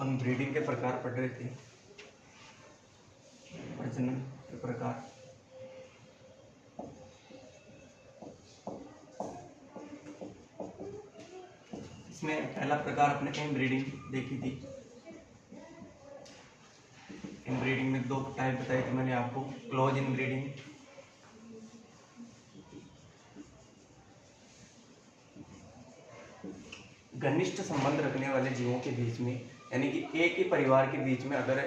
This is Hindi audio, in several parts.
अपन ब्रीडिंग के प्रकार पढ़ रहे थे, प्रजनन के प्रकार। इसमें पहला प्रकार अपने इनब्रीडिंग देखी थी। इनब्रीडिंग में दो टाइप बताई थी मैंने आपको, क्लोज इनब्रीडिंग, घनिष्ठ संबंध रखने वाले जीवों के बीच में, यानी कि एक ही परिवार के बीच में अगर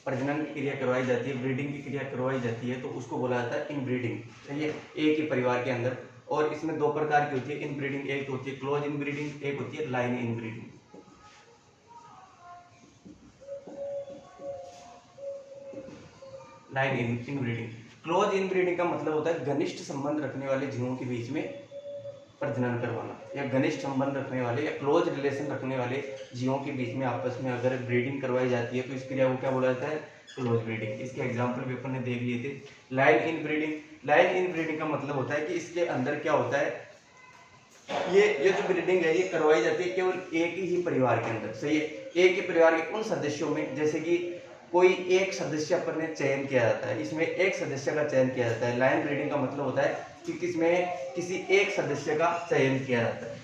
प्रजनन की क्रिया करवाई जाती है, ब्रीडिंग की क्रिया करवाई जाती है, तो उसको बोला जाता है इनब्रीडिंग। सही है, एक ही परिवार के अंदर। और इसमें दो प्रकार की होती है इनब्रीडिंग, एक होती है क्लोज इनब्रीडिंग, एक होती है line inbreeding. Line inbreeding, close inbreeding का मतलब होता है घनिष्ठ संबंध रखने वाले जीवों के बीच में प्रजनन करवाना, या घनिष्ठ संबंध रखने वाले या क्लोज रिलेशन रखने वाले जीवों के बीच में आपस में अगर ब्रीडिंग करवाई जाती है तो इस क्रिया को क्या बोला जाता है, क्लोज ब्रीडिंग। इसके एग्जांपल भी अपन ने देख लिए थे। लाइन इनब्रीडिंग, लाइन इनब्रीडिंग का मतलब होता है कि इसके अंदर क्या होता है, ये जो ब्रीडिंग है ये करवाई जाती है केवल एक ही परिवार के अंदर। सही है, एक ही परिवार के उन सदस्यों में, जैसे कि कोई एक सदस्य अपन ने चयन किया जाता है, इसमें एक सदस्य का चयन किया जाता है। लाइन ब्रीडिंग का मतलब होता है कि किसमें किसी एक सदस्य का चयन किया जाता है।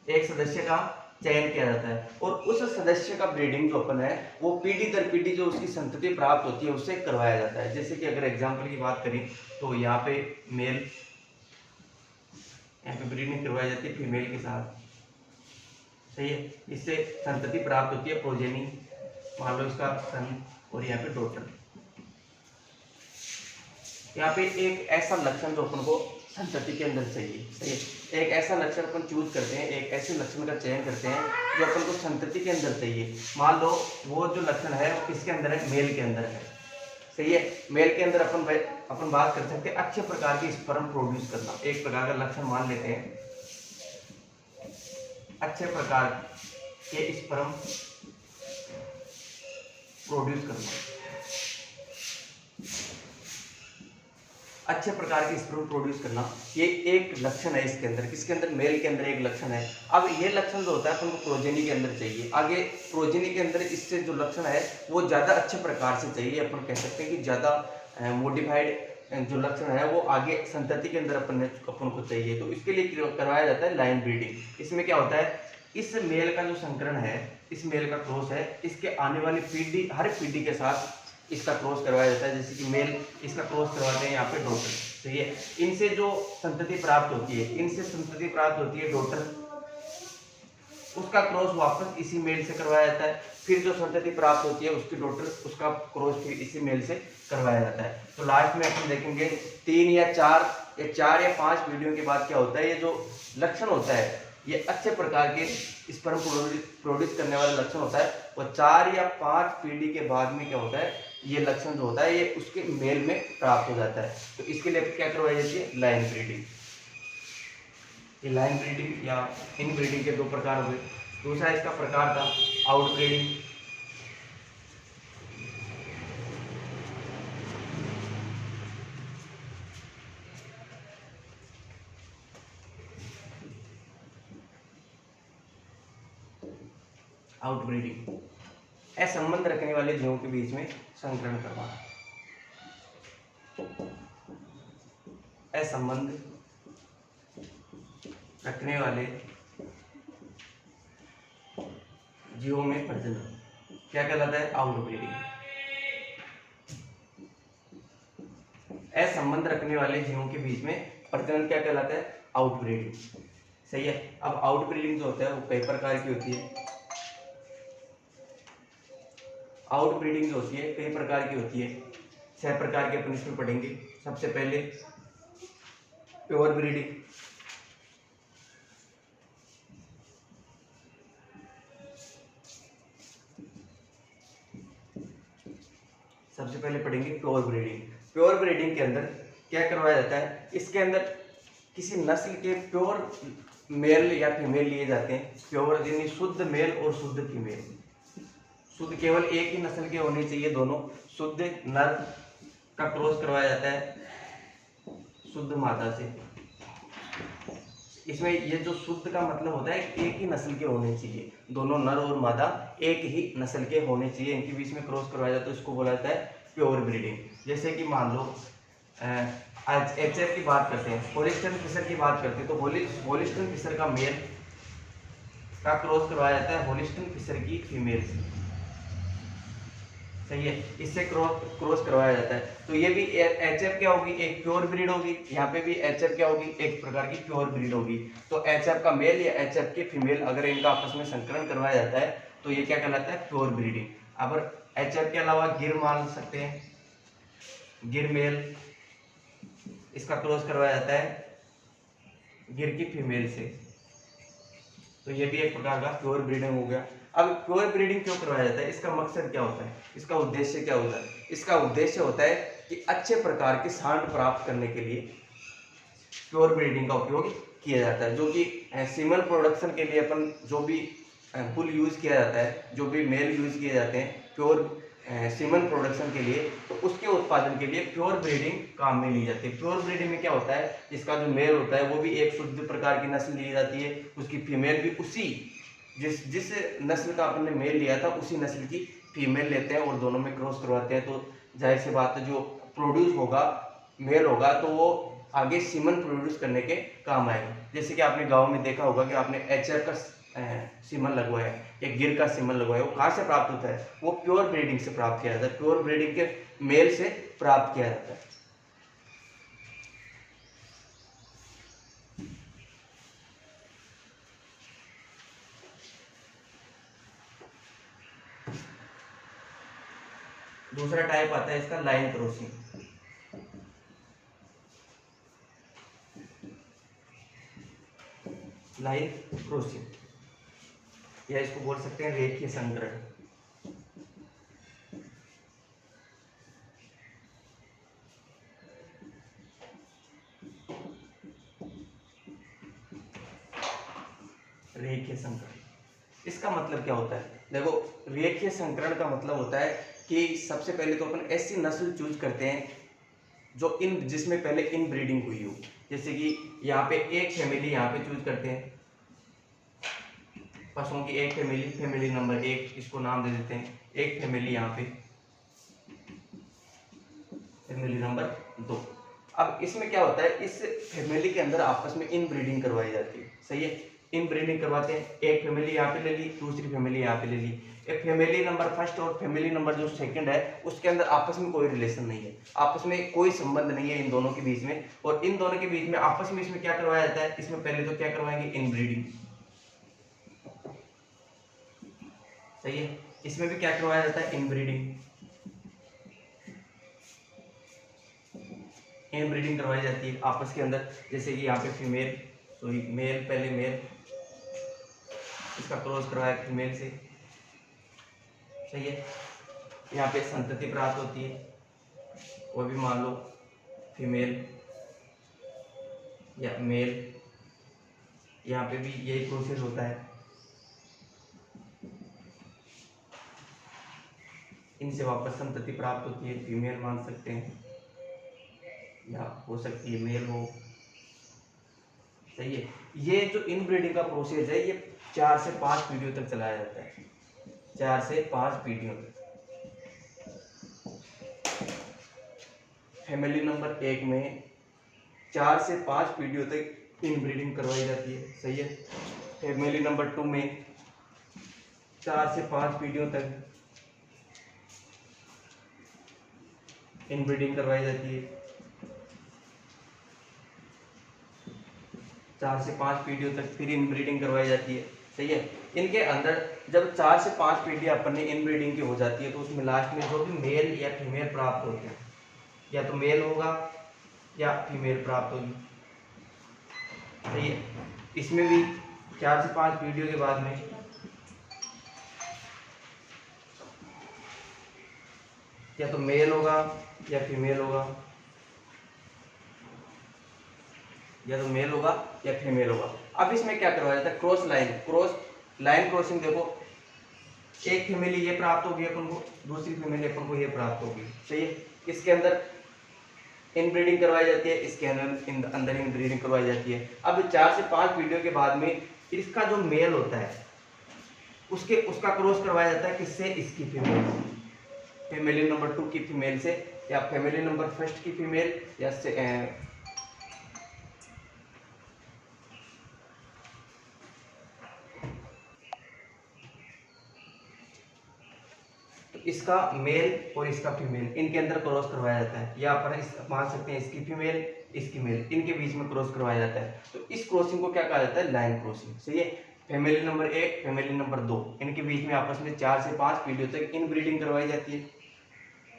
एक सदस्य का चयन किया जाता है और उस सदस्य का ब्रीडिंग जो अपन है वो पीढ़ी दर पीढ़ी जो उसकी संतति प्राप्त होती है उससे करवाया जाता है। जैसे कि अगर एग्जाम्पल की बात करें तो यहाँ पे मेल, यहाँ पे ब्रीडिंग करवाई जाती है फीमेल के साथ। सही है, इससे संतति प्राप्त होती है, प्रोजेनी, मान लो इसका सन और यहाँ पे डॉटर। यहाँ पे एक ऐसा लक्षण जो अपन को संतति के अंदर चाहिए। सही है, एक ऐसा लक्षण अपन चूज करते हैं, एक ऐसे लक्षण का चयन करते हैं जो अपन को संतति के अंदर चाहिए। मान लो वो जो लक्षण है वो किसके अंदर है, मेल के अंदर है। सही है, मेल के अंदर अपन बात कर सकते हैं अच्छे प्रकार के स्पर्म प्रोड्यूस करना। एक प्रकार का लक्षण मान लेते हैं, अच्छे प्रकार के स्पर्म प्रोड्यूस करना। अच्छे प्रकार के स्पर्म प्रोड्यूस करना, ये एक लक्षण है इसके अंदर। किसके अंदर, मेल के अंदर एक लक्षण है। अब ये लक्षण जो होता है अपन को प्रोजेनी के अंदर चाहिए। आगे प्रोजेनी के अंदर इससे जो लक्षण है वो ज़्यादा अच्छे प्रकार से चाहिए। अपन कह सकते हैं कि ज़्यादा मॉडिफाइड जो लक्षण है वो आगे संतति के अंदर अपन को चाहिए। तो इसके लिए करवाया जाता है लाइन ब्रीडिंग। इसमें क्या होता है, इस मेल का जो संकरण है, इस मेल का क्रॉस है, इसके आने वाली पीढ़ी, हर पीढ़ी के साथ इसका क्रॉस करवाया जाता है। जैसे कि मेल इसका क्रॉस करवाते हैं यहाँ पे डॉटर। सही है, इनसे जो संतति प्राप्त होती है, इनसे संतति प्राप्त होती है डॉटर, उसका क्रॉस वापस इसी मेल से करवाया जाता है। फिर जो संतति प्राप्त होती है उसकी डॉटर, उसका क्रॉस फिर इसी मेल से करवाया जाता है। तो लास्ट में अपन देखेंगे 3 या 4 या 5 वीडियो के बाद क्या होता है, ये जो लक्षण होता है, ये अच्छे प्रकार के स्पर्म प्रोड्यूस करने वाला लक्षण होता है। और 4 या 5 पीढ़ी के बाद में क्या होता है, ये लक्षण जो होता है ये उसके मेल में प्राप्त हो जाता है। तो इसके लिए क्या करवाई जाती है, लाइन ब्रीडिंग। ये लाइन ब्रीडिंग या इन ब्रीडिंग के दो प्रकार हुए। दूसरा इसका प्रकार था आउट ब्रीडिंग। आउट ब्रीडिंग, असंबंध रखने वाले जीवों के बीच में संकरण करवाना। असंबंध रखने वाले जीवों में प्रजनन क्या कहलाता है, आउट ब्रीडिंग। असंबंध रखने वाले जीवों के बीच में प्रजनन क्या कहलाता है, आउट ब्रीडिंग। सही है, अब आउट ब्रीडिंग जो होता है वो कई प्रकार की होती है। आउट ब्रीडिंग जो होती है कई प्रकार की होती है, 6 प्रकार के अपन इसमें पढ़ेंगे। सबसे पहले प्योर ब्रीडिंग, सबसे पहले पढ़ेंगे प्योर ब्रीडिंग। प्योर ब्रीडिंग के अंदर क्या करवाया जाता है, इसके अंदर किसी नस्ल के प्योर मेल या फीमेल लिए जाते हैं। प्योर यानी शुद्ध मेल और शुद्ध फीमेल। शुद्ध केवल एक ही नस्ल के होने चाहिए, दोनों शुद्ध नर का क्रॉस करवाया जाता है शुद्ध मादा से। इसमें ये जो शुद्ध का मतलब होता है एक ही नस्ल के होने चाहिए, दोनों नर और मादा एक ही नस्ल के होने चाहिए, इनके बीच में क्रॉस करवाया जाता है तो इसको बोला जाता है प्योर ब्रीडिंग। जैसे कि मान लो आज एचएफ की बात करते हैं, होलिस्टन फिशर की बात करते हैं, तो होलिस्टन फिशर का मेल का क्रॉस करवाया जाता है होलिस्टन फिशर की फीमेल से, सही है, इससे क्रॉस करवाया जाता है। तो ये भी एचएफ क्या होगी, एक प्योर ब्रीड होगी, यहाँ पे भी एचएफ क्या होगी, एक प्रकार की प्योर ब्रीड होगी। तो एचएफ का मेल या एचएफ की फीमेल अगर इनका आपस में संकरण करवाया जाता है तो ये क्या कहलाता है, प्योर ब्रीडिंग। अब एचएफ के अलावा गिर मान सकते हैं, गिर मेल, इसका क्रॉस करवाया जाता है गिर की फीमेल से, तो ये भी एक प्रकार का प्योर ब्रीडिंग हो गया। अब प्योर ब्रीडिंग क्यों करवाया जाता है, इसका मकसद क्या होता है, इसका उद्देश्य क्या होता है? इसका उद्देश्य होता है कि अच्छे प्रकार के सांड प्राप्त करने के लिए प्योर ब्रीडिंग का उपयोग किया जाता है, जो कि सीमन प्रोडक्शन के लिए अपन जो भी पुल यूज किया जाता है, जो भी मेल यूज किए जाते हैं प्योर सीमन प्रोडक्शन के लिए, तो उसके उत्पादन के लिए प्योर ब्रीडिंग काम में ली जाती है। प्योर ब्रीडिंग में क्या होता है, इसका जो मेल होता है वो भी एक शुद्ध प्रकार की नस्ल ली जाती है, उसकी फीमेल भी उसी जिस नस्ल का आपने मेल लिया था उसी नस्ल की फीमेल लेते हैं और दोनों में क्रॉस करवाते हैं। तो जाहिर सी बात है जो प्रोड्यूस होगा मेल होगा तो वो आगे सीमन प्रोड्यूस करने के काम आएगा। जैसे कि आपने गांव में देखा होगा कि आपने एचएफ का सीमन लगवाया या गिर का सीमन लगवाया, वो कहाँ से प्राप्त होता है, वो प्योर ब्रीडिंग से प्राप्त किया जाता है, प्योर ब्रीडिंग के मेल से प्राप्त किया जाता है। दूसरा टाइप आता है इसका लाइन क्रॉसिंग। लाइन क्रॉसिंग या इसको बोल सकते हैं रेखीय संकरण। रेखीय संकरण इसका मतलब क्या होता है, देखो रेखीय संकरण का मतलब होता है कि सबसे पहले तो अपन ऐसी नस्ल चूज करते हैं जो जिसमें पहले इन ब्रीडिंग हुई हो। जैसे कि यहाँ पे एक फैमिली यहाँ पे चूज करते हैं, पशुओं की एक फैमिली, फैमिली नंबर 1 इसको नाम दे देते हैं, एक फैमिली यहाँ पे फैमिली नंबर 2। अब इसमें क्या होता है, इस फैमिली के अंदर आपस में इन ब्रीडिंग करवाई जाती है, सही है, इन ब्रीडिंग करवाते हैं। एक फैमिली यहाँ पे ले ली, दूसरी फैमिली यहाँ पे ले ली, एक फैमिली नंबर फर्स्ट और फैमिली नंबर जो सेकंड है उसके अंदर आपस में कोई रिलेशन नहीं है, आपस में कोई संबंध नहीं है इन दोनों के बीच में, और इन दोनों के बीच में आपस में इसमें क्या करवाया जाता है, इसमें पहले तो क्या करवाएंगे, इन ब्रीडिंग, सही है, इसमें भी क्या करवाया जाता है, इन ब्रीडिंग, इन ब्रीडिंग करवाई जाती है आपस के अंदर। जैसे कि यहाँ पे फीमेल सॉरी मेल, पहले मेल, इसका क्रॉस करवाया फीमेल से, सही है, यहाँ पे संतति प्राप्त होती है, वो भी मान लो फीमेल या मेल, यहाँ पे भी यही प्रोसेस होता है, इनसे वापस संतति प्राप्त होती है, फीमेल मान सकते हैं या हो सकती है मेल हो, सही है। ये जो इन ब्रीडिंग का प्रोसेस है ये 4 से 5 पीढ़ियों तक चलाया जाता है, 4 से 5 पीढ़ियों तक। फैमिली नंबर 1 में 4 से 5 पीढ़ियों तक इन ब्रीडिंग करवाई जाती है, सही है। फैमिली नंबर 2 में 4 से 5 पीढ़ियों तक इन ब्रीडिंग करवाई जाती है, 4 से 5 पीढ़ियों तक फिर इन ब्रीडिंग करवाई जाती है, सही है। इनके अंदर जब 4 से 5 पीढ़ियां अपन ने इन ब्रीडिंग की हो जाती है तो उसमें लास्ट में जो भी मेल या फीमेल प्राप्त होते हैं, या तो मेल होगा या फीमेल प्राप्त होगी, सही है। इसमें भी 4 से 5 पीढ़ियों के बाद में या तो मेल होगा या फीमेल होगा, या तो मेल होगा या फीमेल होगा। अब इसमें क्या करवाया जाता है, लाइन क्रॉसिंग। देखो एक फैमिली ये प्राप्त होगी अपन को, दूसरी फैमिली अपन को ये प्राप्त होगी, सही है। इसके अंदर इनब्रीडिंग करवाई जाती है, इसके अंदर इनब्रीडिंग करवाई जाती है। अब 4 से 5 वीडियो के बाद में इसका जो मेल होता है उसका क्रॉस करवाया जाता है किससे, इसकी फीमेल से, फैमिली नंबर 2 की फीमेल से, या फैमिली नंबर फर्स्ट की फीमेल, या तो इसका मेल और इसका फीमेल, इनके अंदर क्रॉस करवाया जाता है, या अपन मान सकते हैं इसकी फीमेल इसकी मेल, इनके बीच में क्रॉस करवाया जाता है। तो इस क्रॉसिंग को क्या कहा जाता है, लाइन क्रॉसिंग। सही है। फैमिली नंबर 1 फैमिली नंबर 2 इनके बीच में आपस में 4 से 5 पीढ़ियों तक इनब्रीडिंग करवाई जाती है।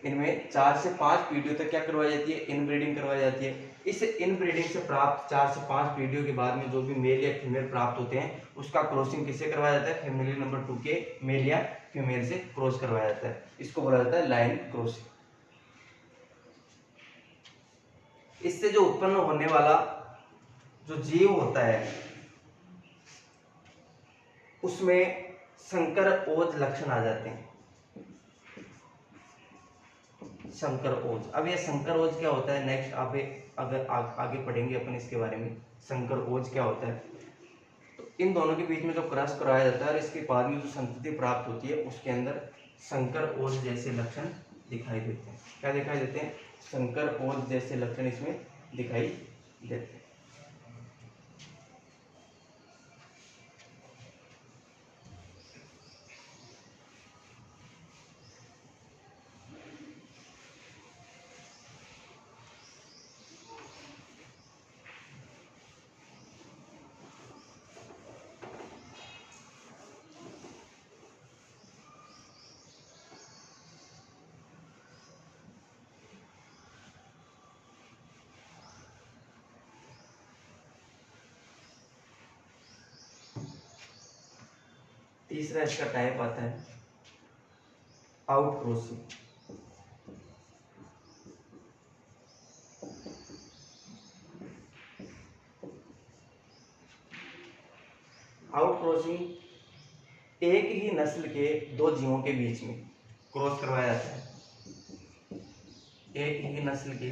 इनमें 4 से 5 पीढ़ियों तक क्या करवाई जाती है, इनब्रीडिंग करवाई जाती है। इस इनब्रीडिंग से प्राप्त 4 से 5 पीढ़ियों के बाद में जो भी मेल या फीमेल प्राप्त होते हैं उसका क्रॉसिंग किससे करवाया जाता है, फैमिली नंबर 2 के मेल या फीमेल से क्रॉस करवाया जाता है। इसको बोला जाता है लाइन क्रॉसिंग। इससे जो उत्पन्न होने वाला जो जीव होता है उसमें संकर ओज लक्षण आ जाते हैं। संकर ओज, अब ये संकर ओज क्या होता है, नेक्स्ट आप अगर आगे पढ़ेंगे अपन इसके बारे में, संकर ओज क्या होता है। तो इन दोनों के बीच में जो क्रॉस कराया जाता है और इसके बाद में जो संतति प्राप्त होती है उसके अंदर संकर ओज जैसे लक्षण दिखाई देते हैं। क्या दिखाई देते हैं, संकर ओज जैसे लक्षण इसमें दिखाई देते हैं। तीसरा इसका टाइप आता है आउट क्रॉसिंग। आउट क्रॉसिंग एक ही नस्ल के दो जीवों के बीच में क्रॉस करवाया जाता है। एक ही नस्ल के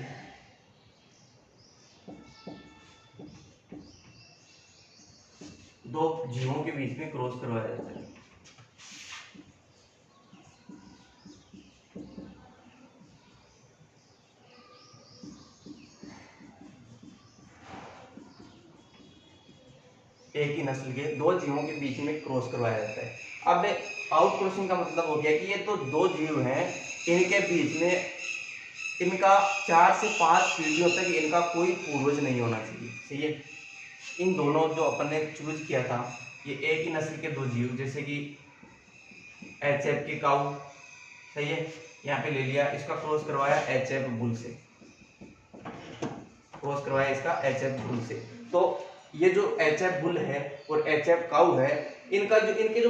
दो जीवों के बीच में क्रॉस करवाया जाता है। एक ही नस्ल के दो जीवों के बीच में क्रॉस करवाया जाता है। अब आउट क्रॉसिंग का मतलब हो गया कि ये तो दो जीव हैं, इनके बीच में इनका 4 से 5 पीढ़ियों तक इनका कोई पूर्वज नहीं होना चाहिए। सही है। इन दोनों जो अपन ने चूज किया था, ये एक ही नस्ल के दो जीव, जैसे कि एच.एफ की काऊ, सही है, यहाँ पे ले लिया, इसका क्रॉस करवाया एच.एफ बुल से, क्रॉस करवाया इसका एच.एफ बुल से। तो ये जो एच.एफ बुल है और एच.एफ काऊ है, इनके जो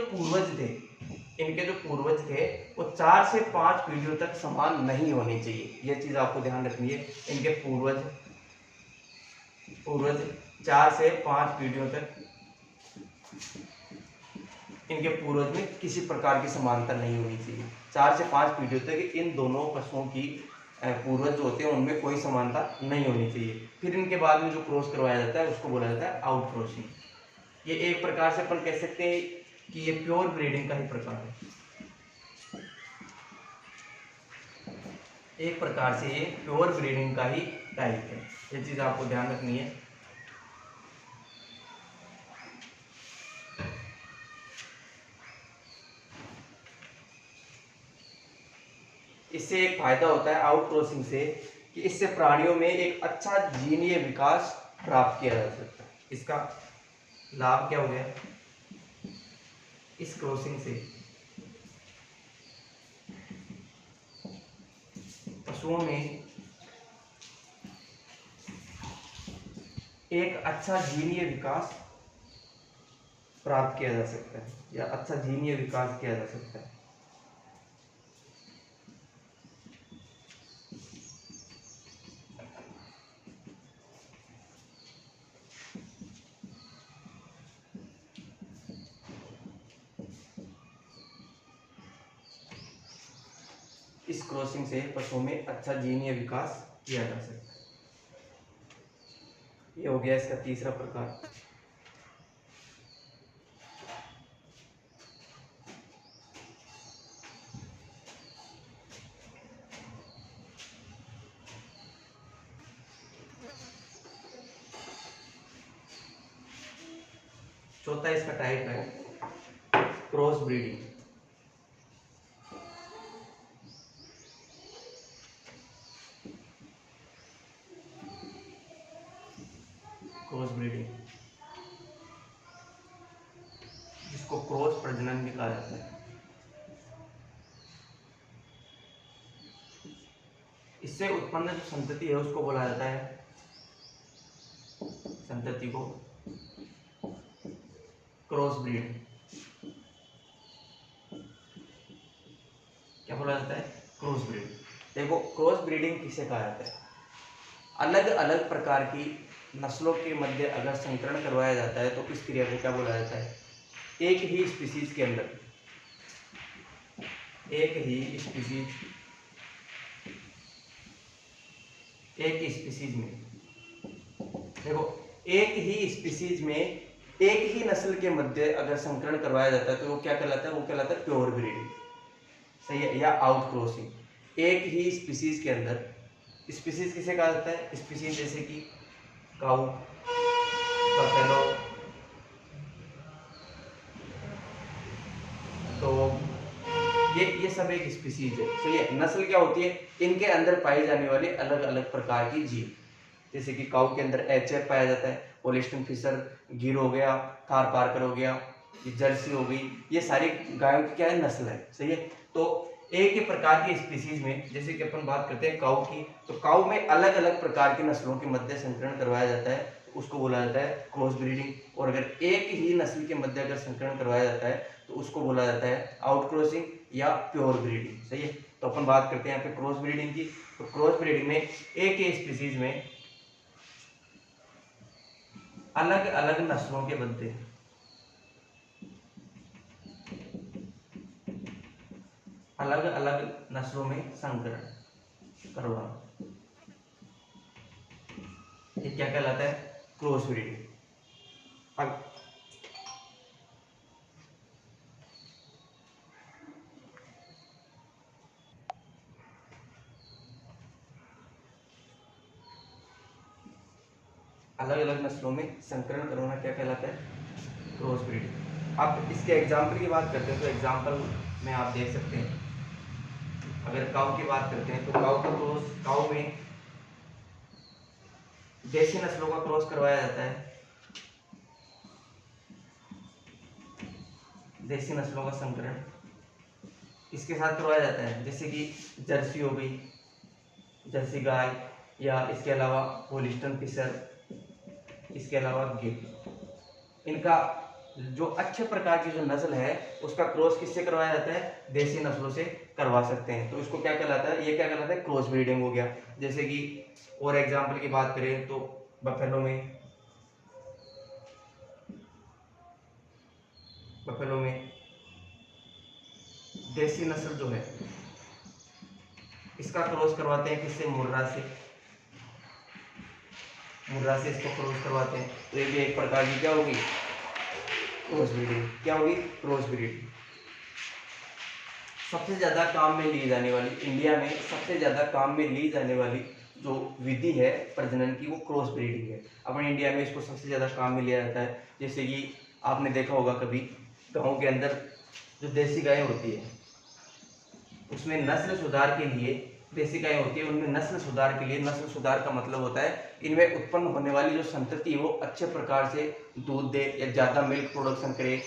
पूर्वज थे वो 4 से 5 पीढ़ियों तक समान नहीं होने चाहिए। ये चीज आपको ध्यान रखनी है। इनके पूर्वज 4 से 5 पीढ़ियों तक इनके पूर्वज में किसी प्रकार की समानता नहीं होनी चाहिए। 4 से 5 पीढ़ियों तक इन दोनों पशुओं की पूर्वज जो होते हैं उनमें कोई समानता नहीं होनी चाहिए। फिर इनके बाद में जो क्रॉस करवाया जाता है उसको बोला जाता है आउट क्रॉसिंग। ये एक प्रकार से अपन कह सकते हैं कि ये प्योर ब्रीडिंग का ही प्रकार है। एक प्रकार से ये प्योर ब्रीडिंग का ही टाइप है। ये चीज आपको ध्यान रखनी है। इससे एक फायदा होता है आउट क्रॉसिंग से कि इससे प्राणियों में एक अच्छा जीनीय विकास प्राप्त किया जा सकता है। इसका लाभ क्या हो गया, इस क्रॉसिंग से पशुओं में एक अच्छा जीनीय विकास प्राप्त किया जा सकता है, या अच्छा जीनीय विकास किया जा सकता है। इस क्रॉसिंग से पशुओं में अच्छा जीनीय विकास किया जा सकता है। ये हो गया इसका तीसरा प्रकार। चौथा इसका टाइप है क्रॉस ब्रीडिंग। क्रॉस ब्रीडिंग जिसको क्रॉस प्रजनन भी कहा जाता है। इससे उत्पन्न जो संतति है उसको बोला जाता है, संतति को क्रॉस ब्रीड क्या बोला जाता है, क्रॉस ब्रीड। देखो क्रॉस ब्रीडिंग किसे कहा जाता है, अलग अलग प्रकार की नस्लों के मध्य अगर संकरण करवाया जाता है तो इस क्रिया को क्या बोला जाता है, एक ही स्पीसीज के अंदर, एक ही स्पीसीज, एक ही स्पीसीज में, देखो एक ही स्पीसीज में एक ही नस्ल के मध्य अगर संकरण करवाया जाता है तो वो क्या कहलाता है, वो कहलाता है प्योर ब्रीडिंग, सही है, या आउट क्रॉसिंग। एक ही स्पीसीज के अंदर, स्पीसीज किसे कहा जाता है, स्पीसीज जैसे कि काऊ, बफेलो, तो ये सब एक स्पीसीज है, सही है। नस्ल क्या होती है, इनके अंदर पाई जाने वाली अलग अलग प्रकार की जीव, जैसे कि काऊ के अंदर एचएफ पाया जाता है, होल्स्टीन फिशर, गिर हो गया, थार पार्कर हो गया, जर्सी हो गई, ये सारी गायों की क्या है, नस्ल है, सही है। तो एक ही प्रकार की स्पीसीज में, जैसे कि अपन बात करते हैं काऊ की, तो काऊ में अलग अलग प्रकार की नस्लों के मध्य संकरण करवाया जाता है, उसको बोला जाता है क्रॉस ब्रीडिंग। और अगर एक ही नस्ल के मध्य अगर संकरण करवाया जाता है तो उसको बोला जाता है आउट क्रॉसिंग या प्योर ब्रीडिंग, सही है। तो अपन बात करते हैं यहाँ पे क्रॉस ब्रीडिंग की। तो क्रॉस ब्रीडिंग में एक ही स्पीसीज में अलग अलग नस्लों के बनते हैं, अलग अलग नस्लों में संकरण करवाना, ये क्या कहलाता है, क्रॉस ब्रीडिंग। अब अलग अलग नस्लों में संकरण करवाना क्या कहलाता है, क्रॉस ब्रीडिंग। अब इसके एग्जाम्पल की बात करते हैं तो एग्जाम्पल में आप देख सकते हैं, अगर काऊ की बात करते हैं तो काऊ का क्रॉस, काऊ में देसी नस्लों का क्रॉस करवाया जाता है, देसी नस्लों का संकरण इसके साथ करवाया जाता है, जैसे कि जर्सी हो गई, जर्सी गाय, या इसके अलावा होल्स्टीन फिशर, इसके अलावा गिर। इनका जो अच्छे प्रकार की जो नस्ल है उसका क्रॉस किससे करवाया जाता है, देसी नस्लों से करवा सकते हैं, तो इसको क्या कहलाता है, ये क्या कहलाता है, क्रॉस ब्रीडिंग हो गया। जैसे कि और एग्जांपल की बात करें तो बफेलो में, बफेलो में देसी नस्ल जो है इसका क्रॉस करवाते हैं किससे, मुर्रा से, मुर्रा से इसको क्रॉस करवाते हैं, तो ये भी एक प्रकार की क्या होगी, क्रॉस ब्रीडिंग, क्या होगी, क्रॉस ब्रीडिंग। सबसे ज्यादा काम में ली जाने वाली, इंडिया में सबसे ज्यादा काम में ली जाने वाली जो विधि है प्रजनन की वो क्रॉस ब्रीडिंग है। अपने इंडिया में इसको सबसे ज्यादा काम में लिया जाता है। जैसे कि आपने देखा होगा कभी गाँव के अंदर जो देसी गाय होती है उसमें नस्ल सुधार के लिए, देसी गाय होती है उनमें नस्ल सुधार के लिए, नस्ल सुधार का मतलब होता है इनमें उत्पन्न होने वाली जो संतति है वो अच्छे प्रकार से दूध दे या ज़्यादा मिल्क प्रोडक्शन करे,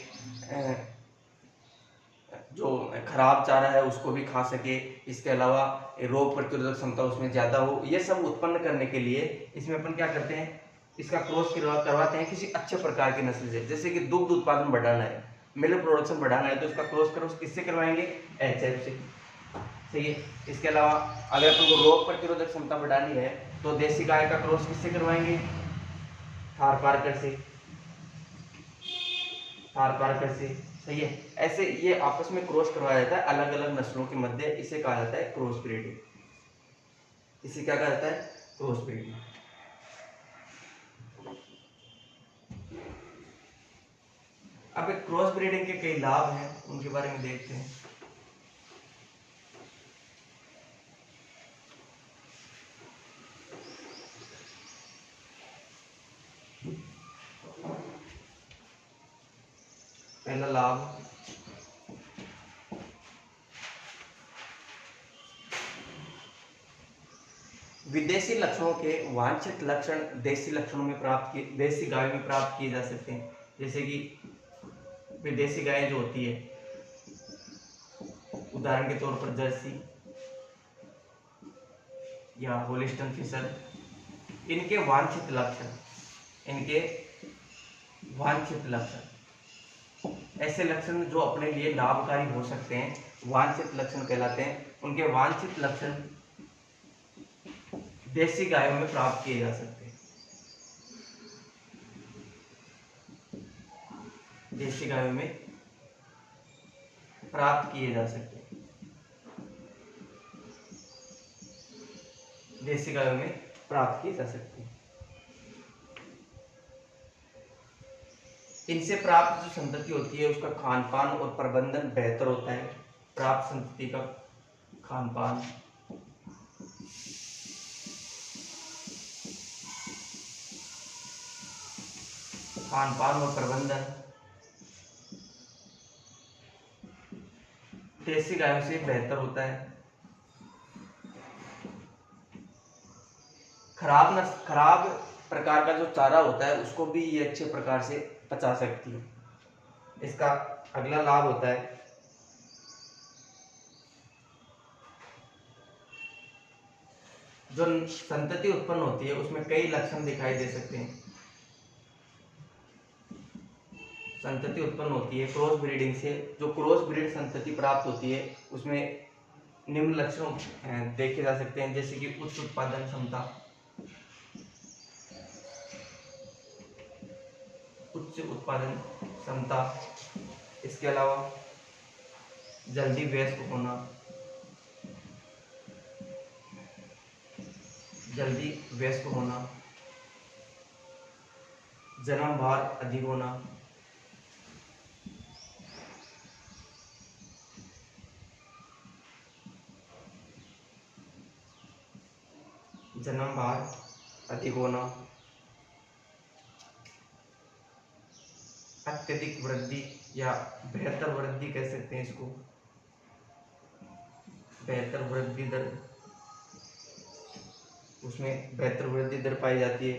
जो खराब चारा है उसको भी खा सके, इसके अलावा रोग प्रतिरोधक क्षमता उसमें ज़्यादा हो, ये सब उत्पन्न करने के लिए इसमें अपन क्या करते हैं, इसका क्रॉस करवाते हैं किसी अच्छे प्रकार की नस्ल से। जैसे कि दुग्ध उत्पादन बढ़ाना है, मिल्क प्रोडक्शन बढ़ाना है तो इसका क्रॉस किससे करवाएंगे, एचएफ से, सही है। इसके अलावा अगर तुमको रोग प्रतिरोधक क्षमता बढ़ानी है तो देसी गाय का क्रॉस किससे करवाएंगे, थार पार्कर से, थार पार्कर से, सही है। ऐसे ये आपस में क्रॉस करवाया जाता है अलग अलग नस्लों के मध्य, इसे कहा जाता है क्रॉस ब्रीडिंग, इसे क्या कहा जाता है, क्रॉस ब्रीडिंग। अब एक क्रॉस ब्रीडिंग के कई लाभ हैं, उनके बारे में देखते हैं। पहला लाभ, विदेशी लक्षणों के वांछित लक्षण देशी लक्षणों में देशी गायों में प्राप्त किए जा सकते हैं। जैसे कि विदेशी गायें जो होती है, उदाहरण के तौर पर जर्सी या होलिस्टन फिशर, इनके वांछित लक्षण, ऐसे लक्षण जो अपने लिए लाभकारी हो सकते हैं, वांछित लक्षण कहलाते हैं। उनके वांछित लक्षण देशी गायों में प्राप्त किए जा सकते हैं। देशी गायों में प्राप्त किए जा सकते हैं। देशी गायों में प्राप्त किए जा सकते हैं। इनसे प्राप्त जो संतति होती है उसका खान पान और प्रबंधन बेहतर होता है। प्राप्त संतति का खान पान, और प्रबंधन देशी गायों से बेहतर होता है। खराब प्रकार का जो चारा होता है उसको भी ये अच्छे प्रकार से पचा सकती है। इसका अगला लाभ होता है जो संतति उत्पन्न होती है उसमें कई लक्षण दिखाई दे सकते हैं। संतति उत्पन्न होती है क्रॉस ब्रीडिंग से, जो क्रॉस ब्रीड संतति प्राप्त होती है उसमें निम्न लक्षण देखे जा सकते हैं, जैसे कि उच्च उत्पादन क्षमता, इसके अलावा जल्दी वयस्क होना, जन्म भार अधिक होना, अत्यधिक वृद्धि या बेहतर वृद्धि कह सकते हैं इसको, बेहतर वृद्धि दर, उसमें बेहतर वृद्धि दर पाई जाती है।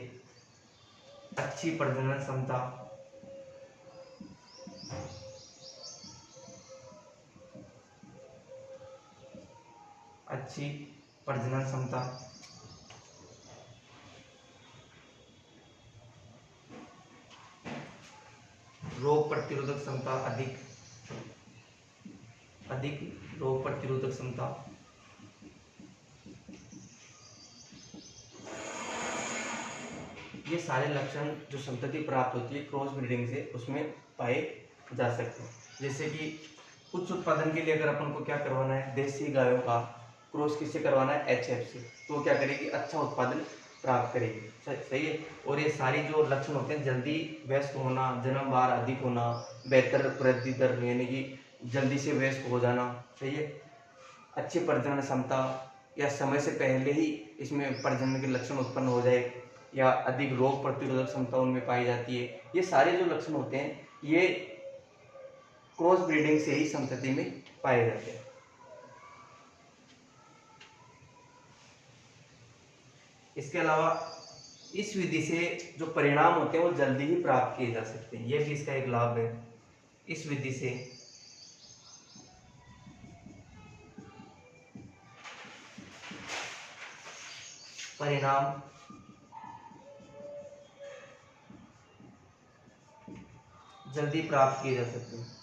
अच्छी प्रजनन क्षमता, रोग प्रतिरोधक क्षमता, अधिक रोग प्रतिरोधक क्षमता, ये सारे लक्षण जो संतति प्राप्त होती है क्रॉस ब्रीडिंग से उसमें पाए जा सकते हैं। जैसे कि उच्च उत्पादन के लिए अगर अपन को क्या करवाना है, देशी गायों का क्रॉस किससे करवाना है, एचएफ से, तो वो क्या करेगी, अच्छा उत्पादन प्राप्त करेगी। सही है। और ये सारी जो लक्षण होते हैं, जल्दी वयस्क होना, जन्म भार अधिक होना, बेहतर वृद्धि दर यानी कि जल्दी से वयस्क हो जाना, सही है, अच्छी प्रजनन क्षमता या समय से पहले ही इसमें प्रजनन के लक्षण उत्पन्न हो जाए या अधिक रोग प्रतिरोधक क्षमता उनमें पाई जाती है, ये सारे जो लक्षण होते हैं ये क्रॉस ब्रीडिंग से ही संतति में पाए जाते हैं। इसके अलावा इस विधि से जो परिणाम होते हैं वो जल्दी ही प्राप्त किए जा सकते हैं, यह भी इसका एक लाभ है। इस विधि से परिणाम जल्दी प्राप्त किए जा सकते हैं।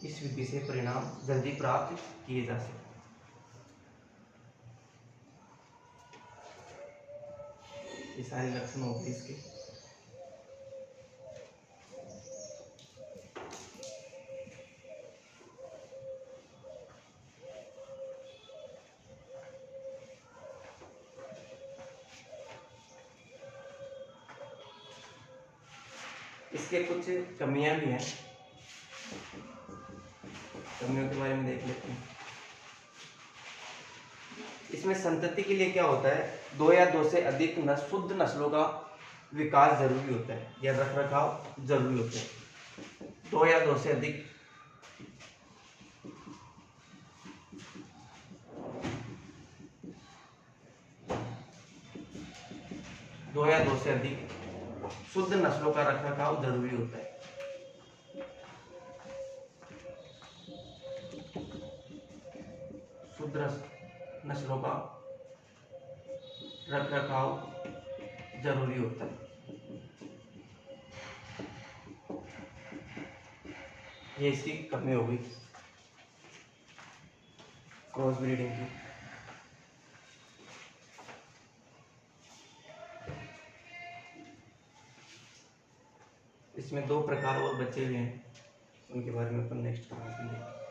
इस विधि से परिणाम जल्दी प्राप्त किए जा सकते हैं। ये सारे लक्षण होते हैं इसके। इसके कुछ कमियां भी हैं, कमियों के बारे में देख लेते हैं। इसमें संतति के लिए क्या होता है, 2 या 2 से अधिक शुद्ध नस्लों का विकास जरूरी होता है या रख रखाव जरूरी होता है। 2 या 2 से अधिक, दो या 2 से अधिक शुद्ध नस्लों का रख रखाव जरूरी होता है। शुद्ध नस्लों का रख रखाव जरूरी होता है। ये इसकी कमी होगी क्रॉस ब्रीडिंग की। इसमें 2 प्रकार और बचे हुए हैं, उनके बारे में अपन नेक्स्ट क्लास में देखेंगे।